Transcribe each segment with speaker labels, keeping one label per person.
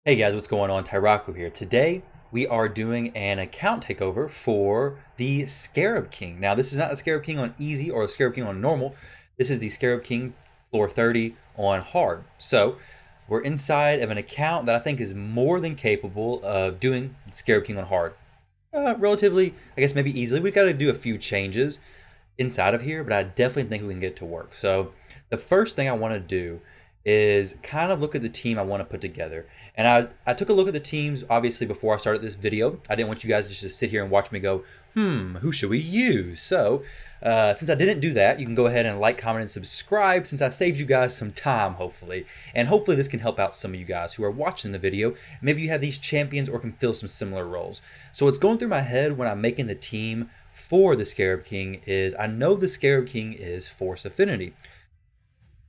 Speaker 1: Hey guys, what's going on? Tyraku here. Today we are doing an account takeover for the Scarab King. Now this is not the Scarab King on easy or the Scarab King on normal. This is the Scarab King floor 30 on hard. So we're inside of an account that I think is more than capable of doing Scarab King on hard. Relatively, I guess maybe easily. We got to do a few changes inside of here, but I definitely think we can get it to work. So the first thing I want to do is kind of look at the team I want to put together. And I took a look at the teams, obviously, before I started this video. I didn't want you guys just to sit here and watch me go, who should we use? So since I didn't do that, you can go ahead and like, comment, and subscribe since I saved you guys some time, hopefully. And hopefully this can help out some of you guys who are watching the video. Maybe you have these champions or can fill some similar roles. So what's going through my head when I'm making the team for the Scarab King is I know the Scarab King is Force Affinity.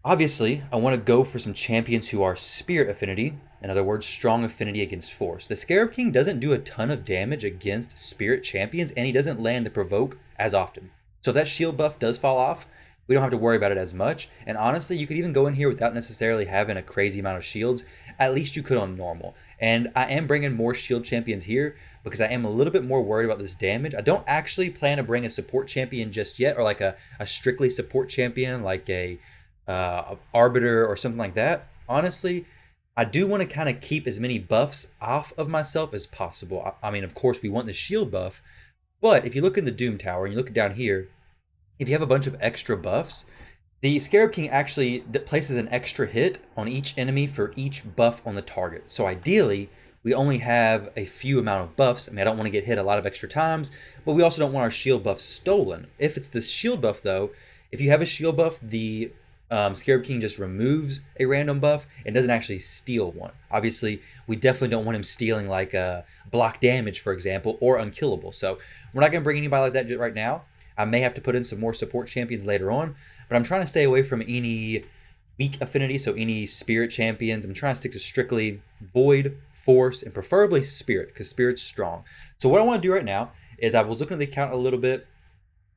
Speaker 1: Obviously, I want to go for some champions who are Spirit Affinity, in other words, strong affinity against Force. The Scarab King doesn't do a ton of damage against Spirit champions, and he doesn't land the Provoke as often. So if that shield buff does fall off, we don't have to worry about it as much. And honestly, you could even go in here without necessarily having a crazy amount of shields. At least you could on normal. And I am bringing more shield champions here because I am a little bit more worried about this damage. I don't actually plan to bring a support champion just yet, or like a strictly support champion, like a arbiter or something like that. Honestly, I do want to kind of keep as many buffs off of myself as possible. I mean, of course, we want the shield buff, but if you look in the Doom Tower and you look down here, if you have a bunch of extra buffs, the Scarab King actually places an extra hit on each enemy for each buff on the target. So ideally, we only have a few amount of buffs. I mean, I don't want to get hit a lot of extra times, but we also don't want our shield buff stolen. If it's this shield buff, though, if you have a shield buff, the Scarab King just removes a random buff and doesn't actually steal one. Obviously, we definitely don't want him stealing like block damage, for example, or unkillable. So we're not going to bring anybody like that right now. I may have to put in some more support champions later on, but I'm trying to stay away from any weak affinity, so any spirit champions. I'm trying to stick to strictly void, force, and preferably spirit, because spirit's strong. So what I want to do right now is I was looking at the account a little bit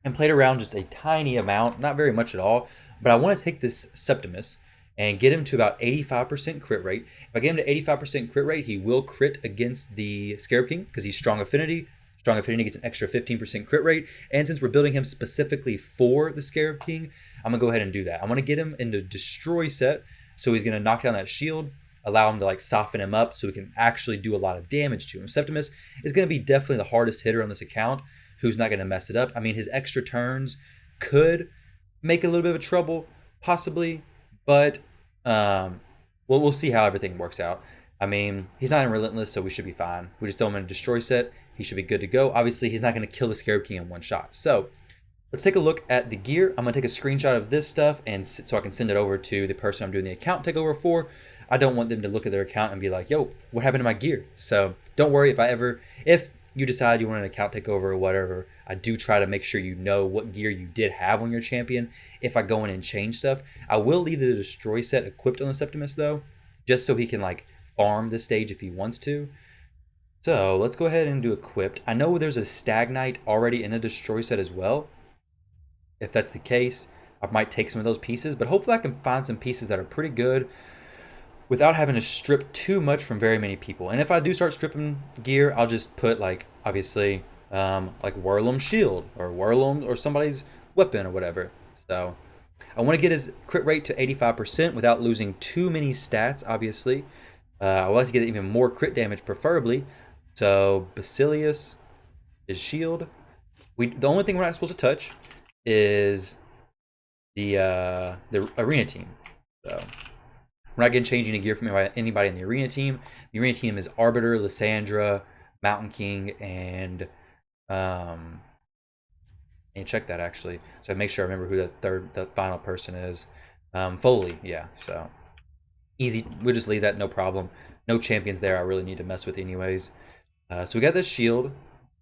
Speaker 1: and played around just a tiny amount, not very much at all, but I want to take this Septimus and get him to about 85% crit rate. If I get him to 85% crit rate, he will crit against the Scarab King because he's strong affinity. Strong affinity gets an extra 15% crit rate. And since we're building him specifically for the Scarab King, I'm going to go ahead and do that. I'm going to get him into Destroy set, so he's going to knock down that shield, allow him to like soften him up so we can actually do a lot of damage to him. Septimus is going to be definitely the hardest hitter on this account, who's not going to mess it up. I mean, his extra turns could make a little bit of trouble, possibly, but we'll see how everything works out. I mean, he's not in Relentless, so we should be fine. We just throw him in a Destroy set. He should be good to go. Obviously, he's not going to kill the Scarab King in one shot. So let's take a look at the gear. I'm going to take a screenshot of this stuff and so I can send it over to the person I'm doing the account takeover for. I don't want them to look at their account and be like, yo, what happened to my gear? So don't worry if you decide you want an account takeover or whatever, I do try to make sure you know what gear you did have on your champion. If I go in and change stuff, I will leave the Destroy set equipped on the Septimus though, just so he can like farm this stage if he wants to. So let's go ahead and do equipped. I know there's a Stagnite already in a Destroy set as well. If that's the case, I might take some of those pieces, but hopefully I can find some pieces that are pretty good without having to strip too much from very many people. And if I do start stripping gear, I'll just put like, obviously, like Whirlum's shield or Whirlum or somebody's weapon or whatever. So I want to get his crit rate to 85% without losing too many stats, obviously. I would like to get even more crit damage, preferably. So Basilius, his shield. The only thing we're not supposed to touch is the arena team. So we're not going to change any gear from anybody in the arena team. The arena team is Arbiter, Lysandra, Mountain King, and check that actually. So make sure I remember who the final person is. Foley, yeah. So easy. We'll just leave that, no problem. No champions there I really need to mess with anyways. So we got this shield.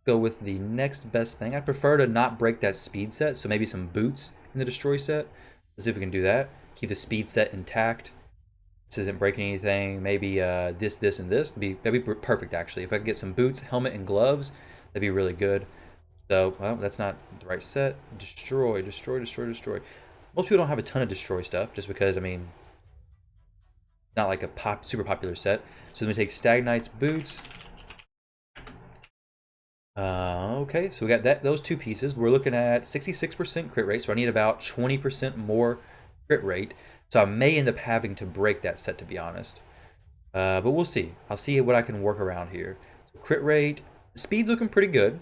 Speaker 1: Go with the next best thing. I prefer to not break that speed set, so maybe some boots in the Destroy set. Let's see if we can do that. Keep the speed set intact. This isn't breaking anything. Maybe this, and this. That'd be perfect, actually. If I could get some boots, helmet, and gloves, that'd be really good. So, well, that's not the right set. Destroy, destroy, destroy, destroy. Most people don't have a ton of destroy stuff, just because, I mean, not like a super popular set. So then we take Stag Knight's boots. Okay, so we got those two pieces. We're looking at 66% crit rate, so I need about 20% more crit rate. So I may end up having to break that set, to be honest. But we'll see. I'll see what I can work around here. So crit rate, speed's looking pretty good.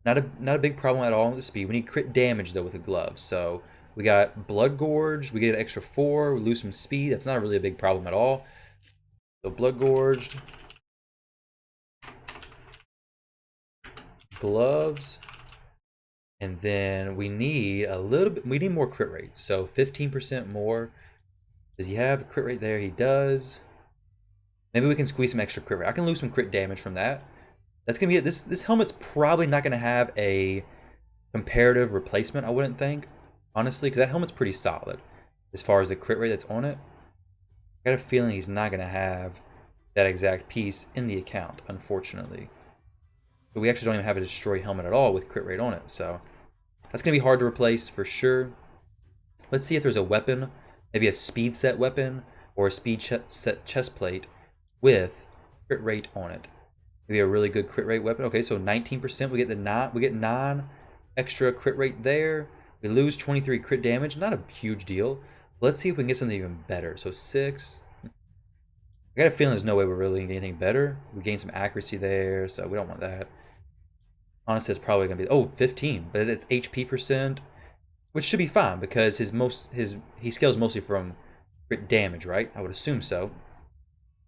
Speaker 1: Not a big problem at all with the speed. We need crit damage though with the gloves. So we got Blood Gorged. We get an extra 4. We lose some speed. That's not really a big problem at all. So Blood Gorged. Gloves. And then we need a little bit. We need more crit rate. So 15% more. Does he have a crit rate there? He does. Maybe we can squeeze some extra crit rate. I can lose some crit damage from that. That's gonna be it. This helmet's probably not gonna have a comparative replacement, I wouldn't think, honestly, because that helmet's pretty solid as far as the crit rate that's on it. I got a feeling he's not gonna have that exact piece in the account, unfortunately. But we actually don't even have a destroy helmet at all with crit rate on it, so that's gonna be hard to replace for sure. Let's see if there's a weapon, maybe a speed set weapon or a speed set chest plate with crit rate on it. Maybe a really good crit rate weapon. Okay, so 19%. We get 9 extra crit rate there. We lose 23 crit damage. Not a huge deal. Let's see if we can get something even better. So 6. I got a feeling there's no way we're really gonna get anything better. We gain some accuracy there, so we don't want that. Honestly, it's probably gonna be 15, but it's HP percent, which should be fine because he scales mostly from crit damage, right? I would assume so.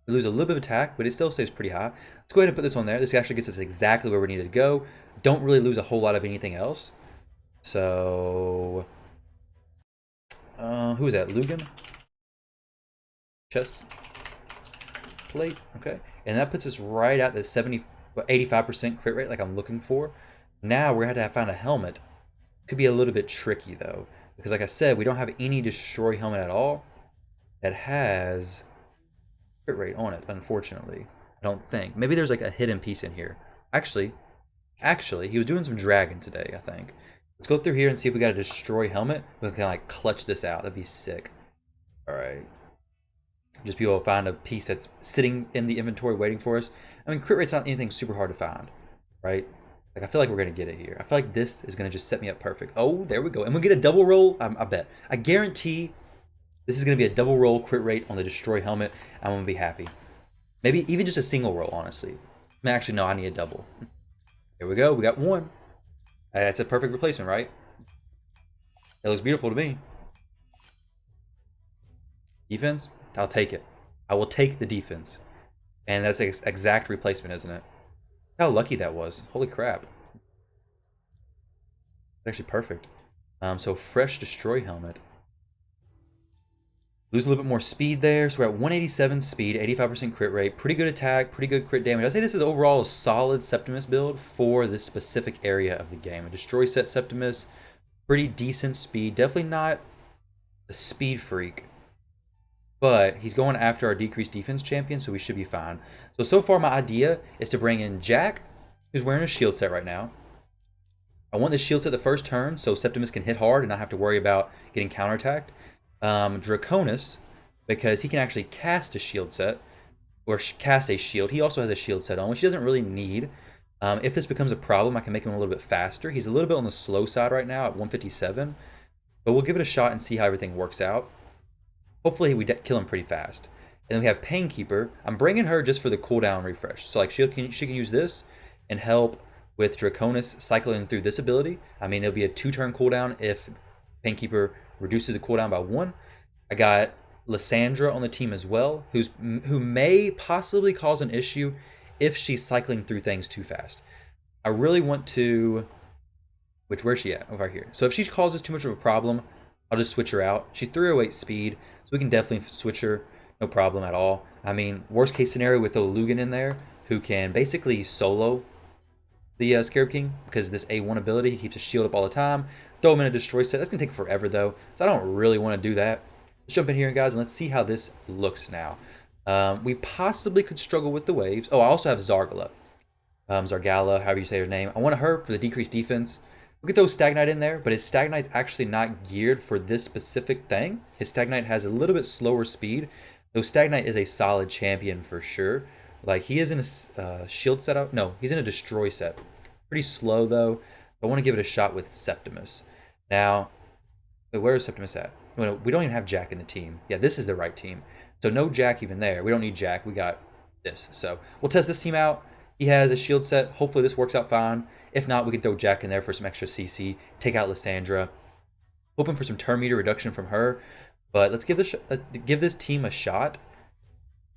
Speaker 1: We lose a little bit of attack, but it still stays pretty high. Let's go ahead and put this on there. This actually gets us exactly where we needed to go. Don't really lose a whole lot of anything else. So, who is that? Lugan? Chest plate. Okay. And that puts us right at the 85% crit rate like I'm looking for. Now we're going to have to find a helmet. Could be a little bit tricky, though. Because like I said, we don't have any destroy helmet at all that has crit rate on it, unfortunately. I don't think. Maybe there's like a hidden piece in here. Actually, he was doing some dragon today, I think. Let's go through here and see if we got a destroy helmet. We can kind of like clutch this out. That'd be sick. All right. Just be able to find a piece that's sitting in the inventory waiting for us. I mean, crit rate's not anything super hard to find, right? Like, I feel like we're going to get it here. I feel like this is going to just set me up perfect. Oh, there we go. And we get a double roll. I bet. I guarantee this is going to be a double roll crit rate on the destroy helmet. I'm going to be happy. Maybe even just a single roll, honestly. Actually, no, I need a double. Here we go. We got one. That's a perfect replacement, right? It looks beautiful to me. Defense? I'll take it. I will take the defense. And that's an exact replacement, isn't it? How lucky that was. Holy crap. Actually perfect. So fresh destroy helmet. Lose a little bit more speed there. So we're at 187 speed, 85% crit rate. Pretty good attack, pretty good crit damage. I'd say this is overall a solid Septimus build for this specific area of the game. A destroy set Septimus. Pretty decent speed. Definitely not a speed freak. But he's going after our decreased defense champion, so we should be fine. So far my idea is to bring in Jack, who's wearing a shield set right now. I want the shield set the first turn, so Septimus can hit hard and not have to worry about getting counterattacked. Draconis, because he can actually cast a shield set, or cast a shield. He also has a shield set on, which he doesn't really need. If this becomes a problem, I can make him a little bit faster. He's a little bit on the slow side right now at 157, but we'll give it a shot and see how everything works out. Hopefully we kill him pretty fast. And then we have Painkeeper. I'm bringing her just for the cooldown refresh. So like she can use this and help with Draconis cycling through this ability. I mean, it'll be a 2-turn cooldown if Painkeeper reduces the cooldown by 1. I got Lysandra on the team as well, who may possibly cause an issue if she's cycling through things too fast. I really want to... Where's she at? Over here. So if she causes too much of a problem, I'll just switch her out. She's 308 speed, so we can definitely switch her. No problem at all. I mean, worst case scenario with a Lugan in there, who can basically solo the Scarab King, because this A1 ability, he keeps a shield up all the time. Throw him in a destroy set. That's going to take forever, though, so I don't really want to do that. Let's jump in here, guys, and let's see how this looks now. We possibly could struggle with the waves. Oh, I also have Zargala. Zargala, however you say her name. I want her for the decreased defense. We could throw Stag Knight in there, but his Stag Knight's actually not geared for this specific thing. His Stag Knight has a little bit slower speed, Though Stagnite is a solid champion for sure. Like, he is in a shield setup. No, he's in a destroy set. Pretty slow, though. I want to give it a shot with Septimus. Now, wait, where is Septimus at? Well, we don't even have Jack in the team. Yeah, this is the right team. So no Jack even there. We don't need Jack. We got this. So we'll test this team out. He has a shield set. Hopefully this works out fine. If not, we can throw Jack in there for some extra CC. Take out Lysandra. Hoping for some turn meter reduction from her. But let's give this team a shot.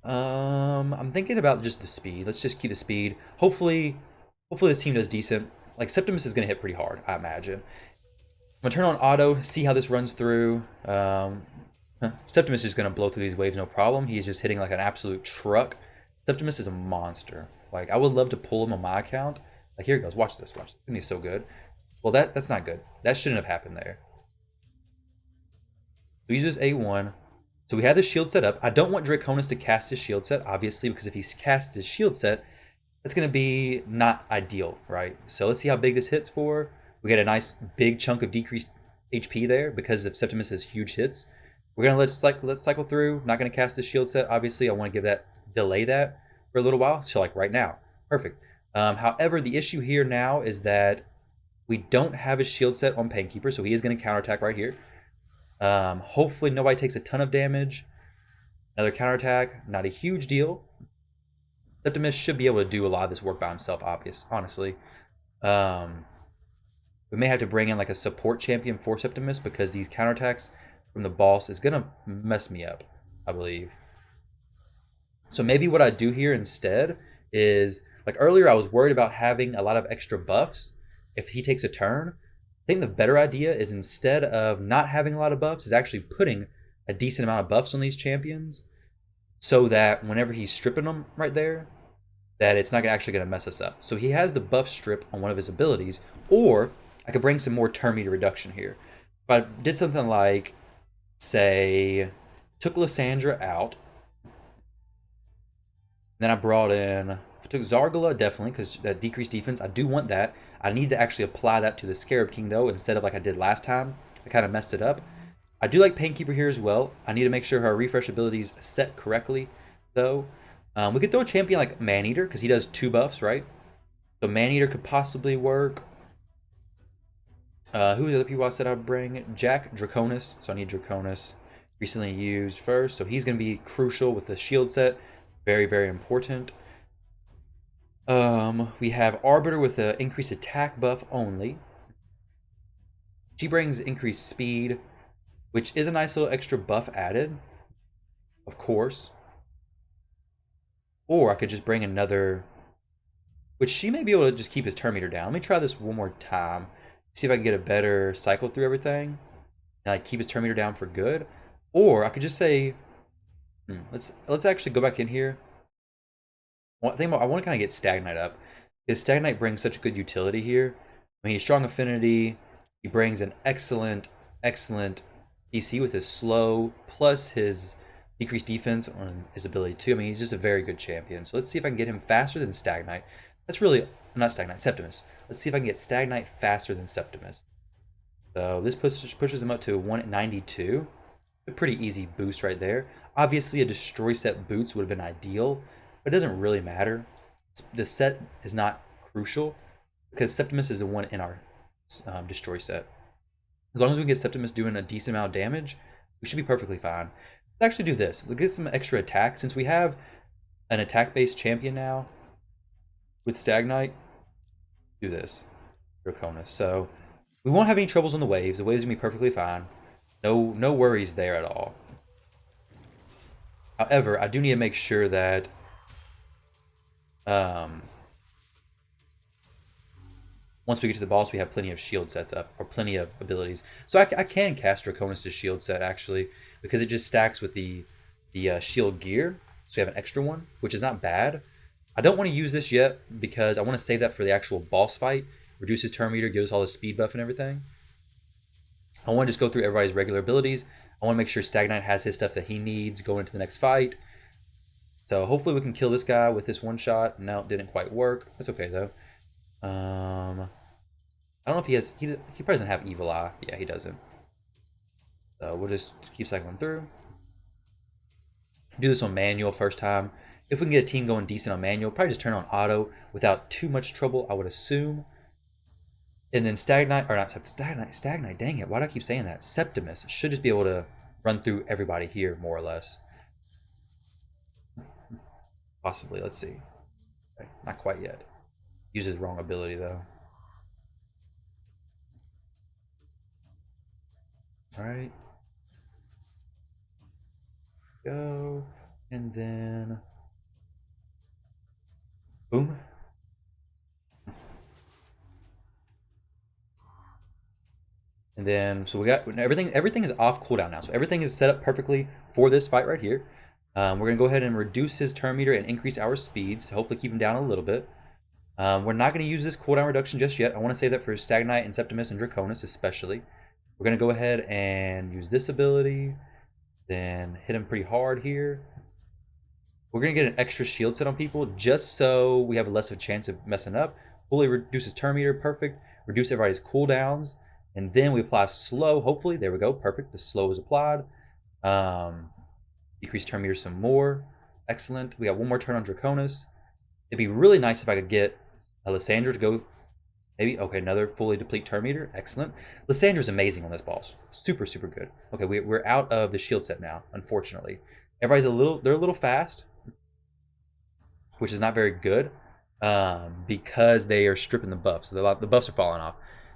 Speaker 1: I'm thinking about just the speed. Let's just keep the speed. Hopefully this team does decent. Like, Septimus is going to hit pretty hard, I imagine. I'm going to turn on auto, see how this runs through. Septimus is going to blow through these waves, no problem. He's just hitting like an absolute truck. Septimus is a monster. Like, I would love to pull him on my account. Like, here he goes. Watch this. Watch this. He's so good. Well, that's not good. That shouldn't have happened there. So he uses A1. So we have the shield set up. I don't want Draconis to cast his shield set, obviously, because if he casts his shield set, that's going to be not ideal, right? So let's see how big this hits for. We get a nice big chunk of decreased HP there because of Septimus's huge hits. We're going to let's cycle through. Not going to cast the shield set. Obviously, I want to delay that for a little while. So like right now. Perfect. However, the issue here now is that we don't have a shield set on Painkeeper, so he is going to counterattack right here. Hopefully nobody takes a ton of damage. Another counterattack, not a huge deal. Septimus should be able to do a lot of this work by himself, honestly. We may have to bring in like a support champion for Septimus because these counterattacks from the boss is gonna mess me up, I believe. So maybe what I do here instead is, like earlier I was worried about having a lot of extra buffs if he takes a turn. I think the better idea is, instead of not having a lot of buffs, is actually putting a decent amount of buffs on these champions so that whenever he's stripping them right there, that it's not actually going to mess us up. So he has the buff strip on one of his abilities, or I could bring some more turn meter reduction here. If I did something like, say, took Lysandra out, then I brought in, I took Zargala, definitely, because decreased defense, I do want that. I need to actually apply that to the Scarab King, though, instead of like I did last time. I kind of messed it up. I do like Painkeeper here as well. I need to make sure her refresh ability is set correctly, though. We could throw a champion like Maneater, because he does 2 buffs, right? So Maneater could possibly work. Who are the other people I said I'd bring? Jack, Draconis. So I need Draconis. Recently used first, so he's going to be crucial with the shield set. Very, very important. We have Arbiter with an increased attack buff only. She brings increased speed, which is a nice little extra buff added, of course. Or I could just bring another, which she may be able to just keep his turn meter down. Let me try this one more time. See if I can get a better cycle through everything. And like keep his turn meter down for good. Or I could just say, let's actually go back in here. I want to kind of get Stagnite up, because Stagnite brings such good utility here. I mean, he's strong affinity. He brings an excellent DC with his slow, plus his decreased defense on his ability too. I mean, he's just a very good champion. So let's see if I can get him faster than Stagnite. That's really, not Stagnite, Septimus. Let's see if I can get Stagnite faster than Septimus. So this pushes him up to 192. A pretty easy boost right there. Obviously, a destroy set boots would have been ideal, but it doesn't really matter. The set is not crucial because Septimus is the one in our destroy set. As long as we get Septimus doing a decent amount of damage, we should be perfectly fine. Let's actually do this. We'll get some extra attack. Since we have an attack-based champion now with Stagnite, do this. Draconis. So we won't have any troubles on the waves. The waves are going to be perfectly fine. No worries there at all. However, I do need to make sure that once we get to the boss, we have plenty of shield sets up, or plenty of abilities. So I can cast Draconis' shield set, actually, because it just stacks with the shield gear. So we have an extra one, which is not bad. I don't want to use this yet, because I want to save that for the actual boss fight. Reduces turn meter, gives us all the speed buff and everything. I want to just go through everybody's regular abilities. I want to make sure Stagnite has his stuff that he needs going into the next fight. So hopefully we can kill this guy with this one shot. No, it didn't quite work. That's okay though. I don't know if he has. He probably doesn't have Evil Eye. Yeah, he doesn't. So we'll just keep cycling through. Do this on manual first time. If we can get a team going decent on manual, probably just turn on auto without too much trouble, I would assume. And then Stagnite, or not Stagnite, dang it, why do I keep saying that? Septimus should just be able to run through everybody here, more or less. Possibly, let's see. Okay, not quite yet. Uses wrong ability, though. Alright. Go. And then... boom. And then, so we got everything is off cooldown now. So everything is set up perfectly for this fight right here. We're going to go ahead and reduce his turn meter and increase our speeds. Hopefully keep him down a little bit. We're not going to use this cooldown reduction just yet. I want to save that for Stagnite and Septimus and Draconis especially. We're going to go ahead and use this ability. Then hit him pretty hard here. We're going to get an extra shield set on people just so we have less of a chance of messing up. Fully reduce his turn meter, perfect. Reduce everybody's cooldowns. And then we apply slow, hopefully. There we go, perfect. The slow is applied. Decrease turn meter some more. Excellent. We got one more turn on Draconis. It'd be really nice if I could get Lysandra to go, maybe, okay, another fully deplete turn meter. Excellent. Lysandra's amazing on this boss. Super, super good. Okay, we're out of the shield set now, unfortunately. Everybody's they're a little fast, which is not very good because they are stripping the buffs. So the buffs are falling off.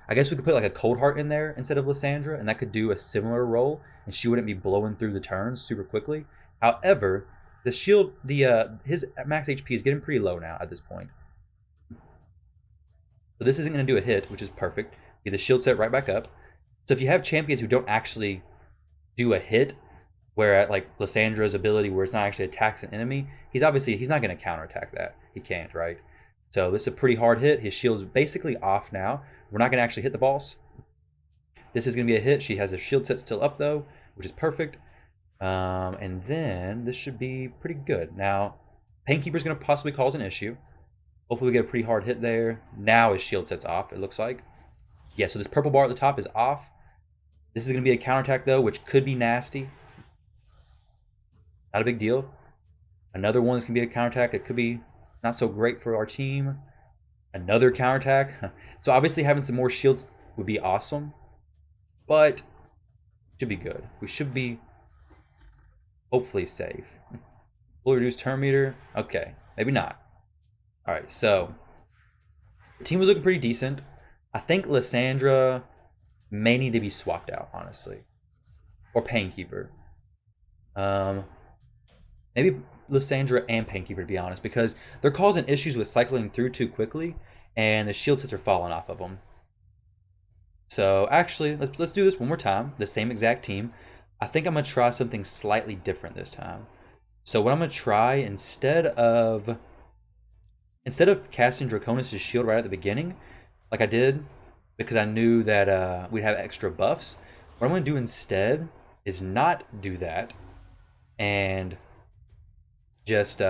Speaker 1: I guess we could put like a Cold Heart in there instead of Lysandra, and that could do a similar role, and she wouldn't be blowing through the turns super quickly. However, the shield, his max HP is getting pretty low now at this point. So this isn't going to do a hit, which is perfect. Get the shield set right back up. So if you have champions who don't actually do a hit, where at like Lysandra's ability where it's not actually attacks an enemy, he's not going to counterattack that. He can't, right? So this is a pretty hard hit. His shield's basically off now. We're not going to actually hit the boss. This is going to be a hit. She has her shield set still up though, which is perfect. And then this should be pretty good. Now, Painkeeper's going to possibly cause an issue. Hopefully we get a pretty hard hit there. Now his shield set's off, it looks like. Yeah, so this purple bar at the top is off. This is going to be a counterattack though, which could be nasty. Not a big deal. Another one that's going to be a counterattack. It could be not so great for our team. Another counterattack. So obviously having some more shields would be awesome. But should be good. We should be hopefully safe. Fully reduced turn meter. Okay, maybe not. Alright, so the team was looking pretty decent. I think Lysandra may need to be swapped out, honestly. Or Painkeeper. Maybe Lysandra and Painkeeper, to be honest, because they're causing issues with cycling through too quickly, and the shield sets are falling off of them. So actually, let's do this one more time. The same exact team. I think I'm gonna try something slightly different this time. So what I'm gonna try, instead of casting Draconis' shield right at the beginning, like I did, because I knew that we'd have extra buffs, what I'm gonna do instead is not do that, and just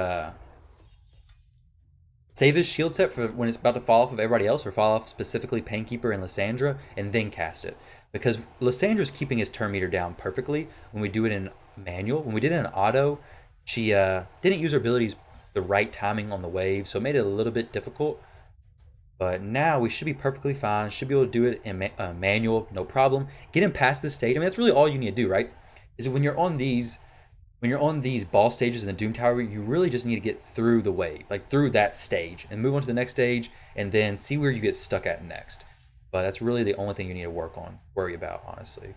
Speaker 1: save his shield set for when it's about to fall off of everybody else, or fall off specifically Painkeeper and Lysandra, and then cast it. Because Lysandra's keeping his turn meter down perfectly when we do it in manual. When we did it in auto, she didn't use her abilities the right timing on the wave, so it made it a little bit difficult. But now we should be perfectly fine. Should be able to do it in manual, no problem. Getting past this stage, I mean, that's really all you need to do, right? Is when you're on these ball stages in the Doom Tower, you really just need to get through the wave, like through that stage, and move on to the next stage, and then see where you get stuck at next. But that's really the only thing you need to worry about, honestly.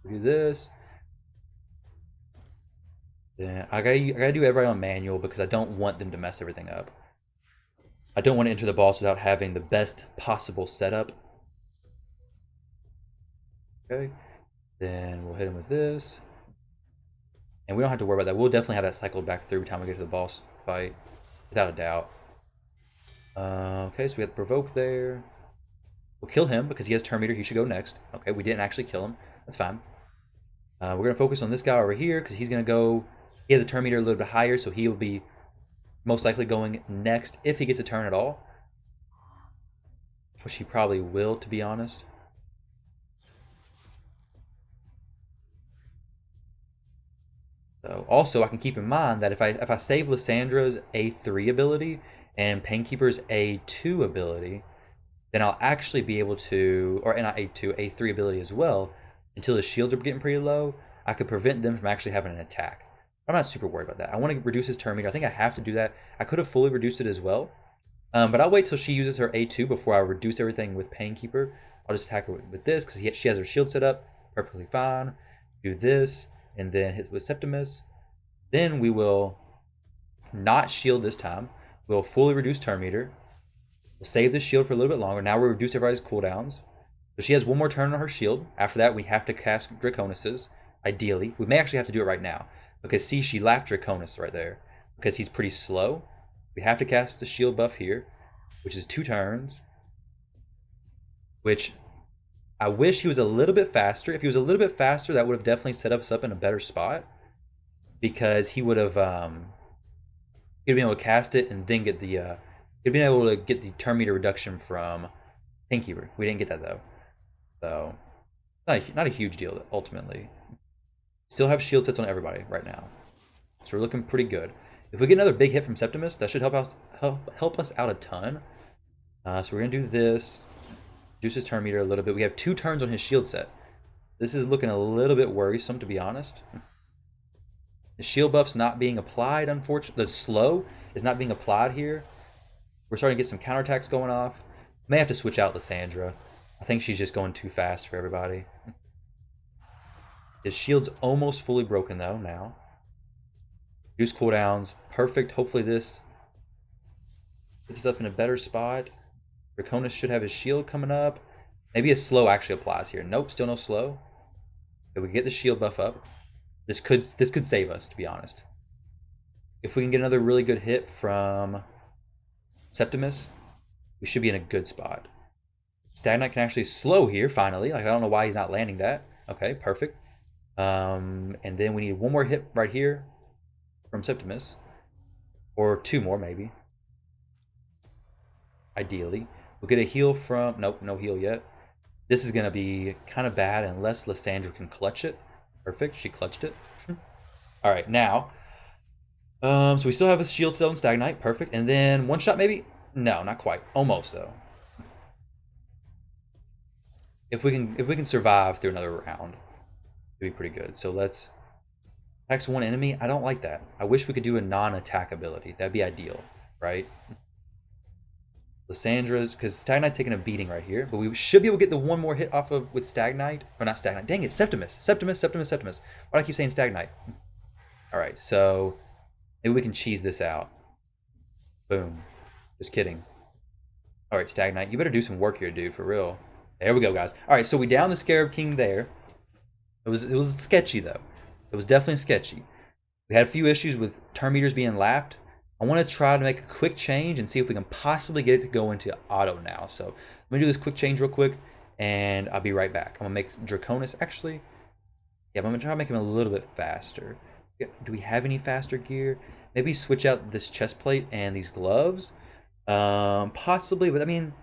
Speaker 1: Do this. Then I gotta do everybody on manual because I don't want them to mess everything up. I don't want to enter the boss without having the best possible setup. Okay. Then we'll hit him with this. And we don't have to worry about that. We'll definitely have that cycled back through every time we get to the boss fight, without a doubt. Okay, so we have the provoke there. We'll kill him because he has turn meter. He should go next. Okay, we didn't actually kill him. That's fine. We're going to focus on this guy over here because he's going to go... He has a turn meter a little bit higher, so he will be most likely going next if he gets a turn at all. Which he probably will, to be honest. So also I can keep in mind that if I save Lyssandra's A3 ability and Painkeeper's A2 ability, then I'll actually be able to, or not A2, A3 ability as well, until the shields are getting pretty low, I could prevent them from actually having an attack. I'm not super worried about that. I want to reduce his turn meter. I think I have to do that. I could have fully reduced it as well. But I'll wait till she uses her A2 before I reduce everything with Painkeeper. I'll just attack her with this because she has her shield set up perfectly fine. Do this, and then hit with Septimus. Then we will not shield this time. We'll fully reduce turn meter. We'll save the shield for a little bit longer. Now we'll reduce everybody's cooldowns. So she has one more turn on her shield. After that, we have to cast Draconis's, ideally. We may actually have to do it right now. Because see, she lapped Draconis right there. Because he's pretty slow. We have to cast the shield buff here, which is 2 turns. Which I wish he was a little bit faster. If he was a little bit faster, that would have definitely set us up in a better spot. Because he would have he'd been able to cast it and then get the he'd been able to get the turn meter reduction from Painkeeper. We didn't get that though. So not a huge deal ultimately. Still have shield sets on everybody right now. So we're looking pretty good. If we get another big hit from Septimus, that should help us out a ton. So we're gonna do this. Reduce his turn meter a little bit. We have 2 turns on his shield set. This is looking a little bit worrisome, to be honest. The shield buff's not being applied, unfortunately. The slow is not being applied here. We're starting to get some counterattacks going off. May have to switch out Lysandra. I think she's just going too fast for everybody. His shield's almost fully broken, though, now. Reduce cooldowns. Perfect. Hopefully this gets us up in a better spot. Draconis should have his shield coming up. Maybe a slow actually applies here. Nope, still no slow. If we get the shield buff up, this could save us, to be honest. If we can get another really good hit from Septimus, we should be in a good spot. Stagnite can actually slow here, finally. Like, I don't know why he's not landing that. Okay, perfect. And then we need one more hit right here from Septimus. Or 2 more, maybe. Ideally. We'll get a heal from... Nope, no heal yet. This is going to be kind of bad unless Lysandra can clutch it. Perfect, she clutched it. Alright, now... so we still have a shield cell and Stagnite. Perfect. And then one shot maybe? No, not quite. Almost, though. If we can survive through another round, it'd be pretty good. So let's... Attacks one enemy? I don't like that. I wish we could do a non-attack ability. That'd be ideal, right? Lysandra's, because Stagnite's taking a beating right here, but we should be able to get the one more hit off of with Stagnite, or not Stagnite. Dang it, Septimus. Why do I keep saying Stagnite? All right, so maybe we can cheese this out. Boom. Just kidding. All right, Stagnite, you better do some work here, dude, for real. There we go, guys. All right, so we downed the Scarab King there. It was sketchy though. It was definitely sketchy. We had a few issues with turn meters being lapped. I want to try to make a quick change and see if we can possibly get it to go into auto now. So let me do this quick change real quick, and I'll be right back. I'm going to make Draconis, actually. Yeah, I'm going to try to make him a little bit faster. Do we have any faster gear? Maybe switch out this chest plate and these gloves. Possibly, but I mean...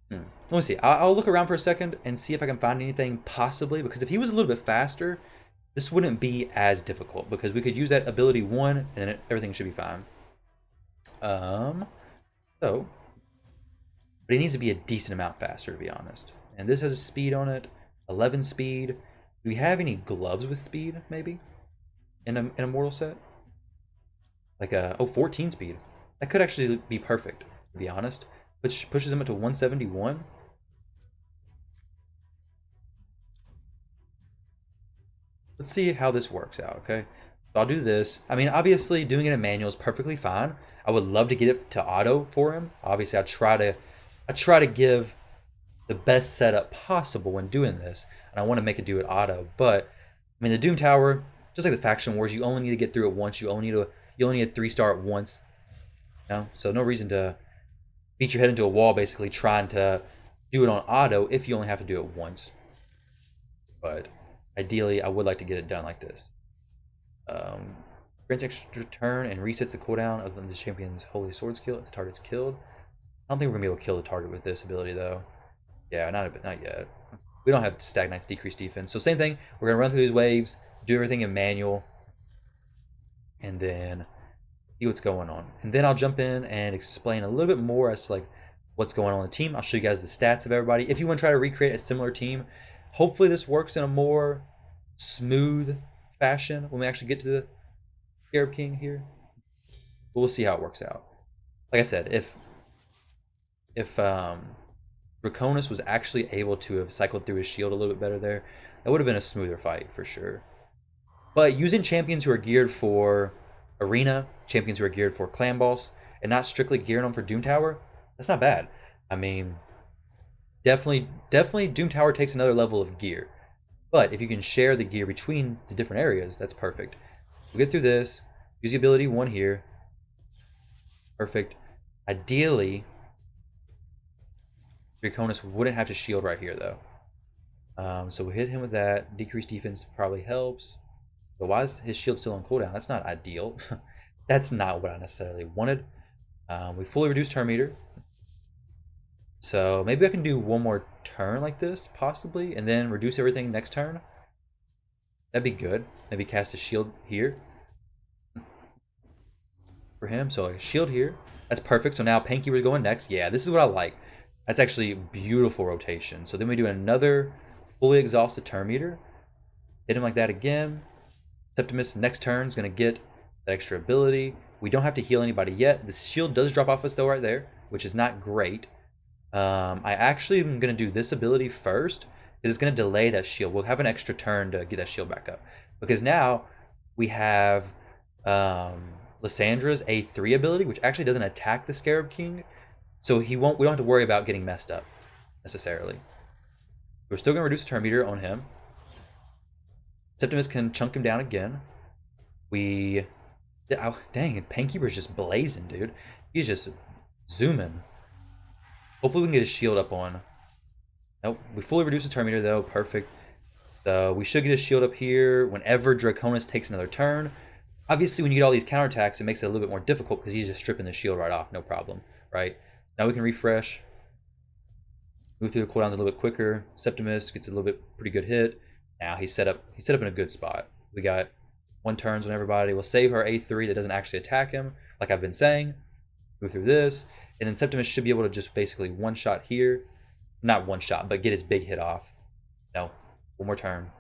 Speaker 1: Let me see. I'll look around for a second and see if I can find anything possibly, because if he was a little bit faster, this wouldn't be as difficult, because we could use that ability 1 and then everything should be fine. But he needs to be a decent amount faster, to be honest. And this has a speed on it, 11 speed. Do we have any gloves with speed, maybe? In a mortal set? Like 14 speed. That could actually be perfect, to be honest. Which pushes him up to 171. Let's see how this works out, okay? So I'll do this. I mean, obviously, doing it in manual is perfectly fine. I would love to get it to auto for him. Obviously, I try to give the best setup possible when doing this, and I want to make it do it auto. But I mean, the Doom Tower, just like the Faction Wars, you only need to get through it once. You only need a 3-star at once. You know? So no reason to beat your head into a wall, basically trying to do it on auto if you only have to do it once. But ideally, I would like to get it done like this. Grants extra turn and resets the cooldown of the champion's holy sword skill if the target's killed. I don't think we're gonna be able to kill the target with this ability though. Yeah, not yet. We don't have Stagnite's decreased defense. So same thing, we're gonna run through these waves, do everything in manual. and then see what's going on. And then I'll jump in and explain a little bit more as to like what's going on in the team. I'll show you guys the stats of everybody. If you want to try to recreate a similar team, hopefully this works in a more smooth fashion when we actually get to the Scarab King here. But we'll see how it works out. Like I said, if Draconis was actually able to have cycled through his shield a little bit better there, that would have been a smoother fight for sure. But using champions who are geared for Arena, champions who are geared for Clan Boss, and not strictly gearing them for Doom Tower, that's not bad. I mean, definitely Doom Tower takes another level of gear. But if you can share the gear between the different areas, that's perfect. We'll get through this. Use the ability 1 here. Perfect. Ideally, Draconis wouldn't have to shield right here, though. So we hit him with that. Decreased defense probably helps. But why is his shield still on cooldown? That's not ideal. That's not what I necessarily wanted. We fully reduced turn meter. So maybe I can do one more turn like this, possibly, and then reduce everything next turn. That'd be good. Maybe cast a shield here for him. So like a shield here. That's perfect. So now Painkeeper's going next. Yeah, this is what I like. That's actually a beautiful rotation. So then we do another fully exhausted turn meter. Hit him like that again. Septimus next turn is going to get that extra ability. We don't have to heal anybody yet. The shield does drop off us though right there, which is not great. I actually am going to do this ability first. It's going to delay that shield. We'll have an extra turn to get that shield back up. Because now we have Lyssandra's A3 ability, which actually doesn't attack the Scarab King. So we don't have to worry about getting messed up, necessarily. We're still going to reduce the turn meter on him. Septimus can chunk him down again. Oh, dang, Painkeeper's just blazing, dude. He's just zooming. Hopefully we can get his shield up on. Nope, we fully reduced the turn meter though, perfect. So we should get his shield up here whenever Draconis takes another turn. Obviously when you get all these counterattacks, it makes it a little bit more difficult because he's just stripping the shield right off, no problem, right? Now we can refresh. Move through the cooldowns a little bit quicker. Septimus gets a little bit pretty good hit. Now he's set up in a good spot. We got 1 turns on everybody. We'll save our A3 that doesn't actually attack him, like I've been saying. Move through this. And then Septimus should be able to just basically one-shot here. Not one-shot, but get his big hit off. No, 1 more turn.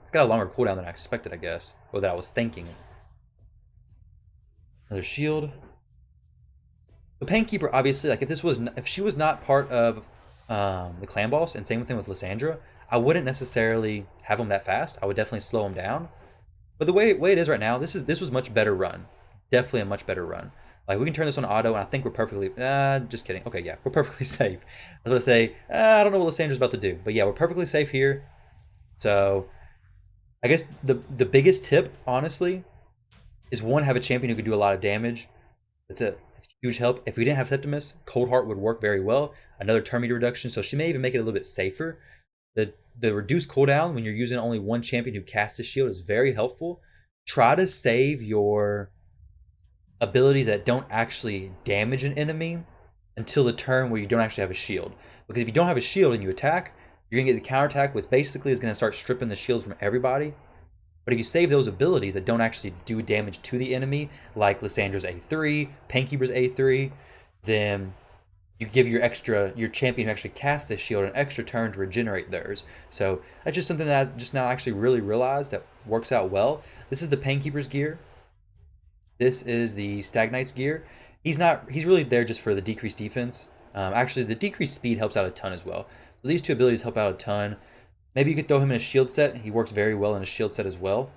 Speaker 1: It's got a longer cooldown than I expected, I guess. Or that I was thinking. Another shield. The Painkeeper, obviously, like if she was not part of the clan boss, and same thing with Lysandra, I wouldn't necessarily have him that fast. I would definitely slow him down. But the way it is right now, this was much better run. Definitely a much better run. Like, we can turn this on auto, and I think we're perfectly... just kidding. Okay, yeah, we're perfectly safe. I was going to say, I don't know what Lysandra's about to do. But yeah, we're perfectly safe here. So, I guess the biggest tip, honestly, is one, have a champion who can do a lot of damage. It's a huge help. If we didn't have Septimus, Cold Heart would work very well. Another turn meter reduction, so she may even make it a little bit safer. The reduced cooldown when you're using only one champion who casts a shield is very helpful. Try to save your abilities that don't actually damage an enemy until the turn where you don't actually have a shield. Because if you don't have a shield and you attack, you're going to get the counterattack, which basically is going to start stripping the shields from everybody. But if you save those abilities that don't actually do damage to the enemy, like Lysandra's A3, Painkeeper's A3, then you give your champion who actually casts this shield an extra turn to regenerate theirs. So that's just something that I just now actually really realized that works out well. This is the Painkeeper's gear. This is the Stag Knight's gear. He's really there just for the decreased defense. Actually, the decreased speed helps out a ton as well. So these 2 abilities help out a ton. Maybe you could throw him in a shield set. He works very well in a shield set as well.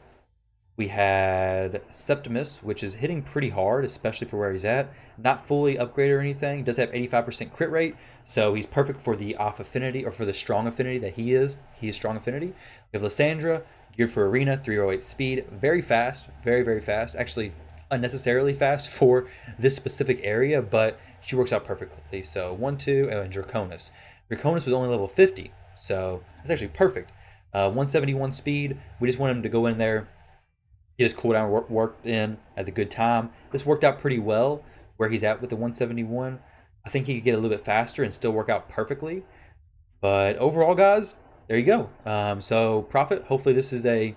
Speaker 1: We had Septimus, which is hitting pretty hard, especially for where he's at. Not fully upgraded or anything. He does have 85% crit rate, so he's perfect for the off affinity, or for the strong affinity that he is. He is strong affinity. We have Lysandra, geared for arena, 308 speed. Very fast, very, very fast. Actually, unnecessarily fast for this specific area, but she works out perfectly. So 1, 2, and Draconis. Draconis was only level 50, so that's actually perfect. 171 speed. We just want him to go in there, get his cooldown worked in at the good time. This worked out pretty well where he's at with the 171. I think he could get a little bit faster and still work out perfectly. But overall, guys, there you go. So Prophet, hopefully this is a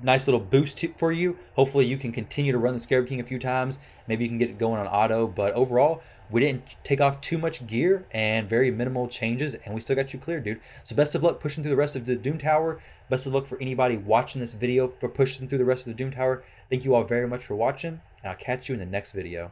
Speaker 1: Nice little boost for you. Hopefully you can continue to run the Scarab King a few times. Maybe you can get it going on auto, but overall, we didn't take off too much gear and very minimal changes, and we still got you cleared, dude. So best of luck pushing through the rest of the Doom Tower. Best of luck for anybody watching this video for pushing through the rest of the Doom Tower. Thank you all very much for watching, and I'll catch you in the next video.